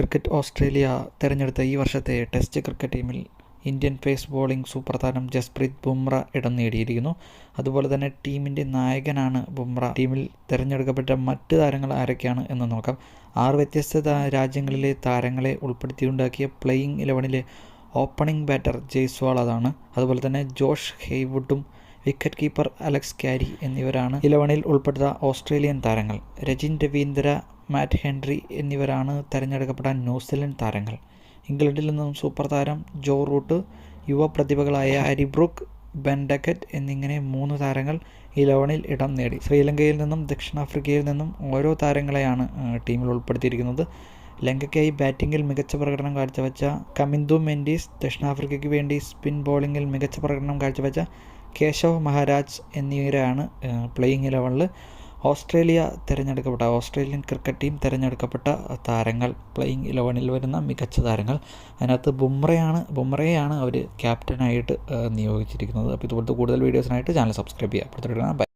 Cricket Australia തിരഞ്ഞെടുത്ത ഈ വർഷത്തെ ടെസ്റ്റ് ക്രിക്കറ്റ് ടീമിൽ ഇന്ത്യൻ പേസ് ബോളിംഗ് സൂപ്പർ താരം ജസ്പ്രീത് ബുംറ ഇടം നേടിയിരിക്കുന്നു. അതുപോലെ തന്നെ ടീമിൻ്റെ നായകനാണ് ബുംറ. ടീമിൽ തിരഞ്ഞെടുക്കപ്പെട്ട മറ്റ് താരങ്ങൾ ആരൊക്കെയാണ് എന്ന് നോക്കാം. 6 വ്യത്യസ്ത രാജ്യങ്ങളിലെ താരങ്ങളെ ഉൾപ്പെടുത്തിയുണ്ടാക്കിയ പ്ലേയിങ് 11-ലെ ഓപ്പണിംഗ് ബാറ്റർ ജയ്സ്വാൾ അതാണ്. അതുപോലെ തന്നെ ജോഷ് ഹെയ്വുഡും വിക്കറ്റ് കീപ്പർ അലക്സ് ക്യാരി എന്നിവരാണ് 11-ൽ ഉൾപ്പെടുത്ത ഓസ്ട്രേലിയൻ താരങ്ങൾ. രജിൻ രവീന്ദ്ര, മാറ്റ് ഹെൻറി എന്നിവരാണ് തിരഞ്ഞെടുക്കപ്പെട്ട ന്യൂസിലൻഡ് താരങ്ങൾ. ഇംഗ്ലണ്ടിൽ നിന്നും സൂപ്പർ താരം ജോ റൂട്ട്, യുവ പ്രതിഭകളായ ഹാരി ബ്രൂക്ക്, ബെൻ ഡക്കറ്റ് എന്നിങ്ങനെ 3 താരങ്ങൾ 11-ൽ ഇടം നേടി. ശ്രീലങ്കയിൽ നിന്നും ദക്ഷിണാഫ്രിക്കയിൽ നിന്നും ഓരോ താരങ്ങളെയാണ് ടീമിൽ ഉൾപ്പെടുത്തിയിരിക്കുന്നത്. ലങ്കയ്ക്കായി ബാറ്റിങ്ങിൽ മികച്ച പ്രകടനം കാഴ്ചവെച്ച കമിന്ദു മെൻഡിസ്, ദക്ഷിണാഫ്രിക്കയ്ക്ക് വേണ്ടി സ്പിൻ ബോളിങ്ങിൽ മികച്ച പ്രകടനം കാഴ്ചവെച്ച കേശവ് മഹാരാജ് എന്നിവരാണ് പ്ലേയിങ് 11-ൽ ഓസ്ട്രേലിയൻ ക്രിക്കറ്റ് ടീം തിരഞ്ഞെടുക്കപ്പെട്ട താരങ്ങൾ. പ്ലേയിങ് 11-ൽ വരുന്ന മികച്ച താരങ്ങൾ. അതിനകത്ത് ബുംറയെയാണ് അവർ ക്യാപ്റ്റനായിട്ട് നിയോഗിച്ചിരിക്കുന്നത്. അപ്പോൾ ഇതുപോലത്തെ കൂടുതൽ വീഡിയോസിനായിട്ട് ചാനൽ സബ്സ്ക്രൈബ് ചെയ്യുക.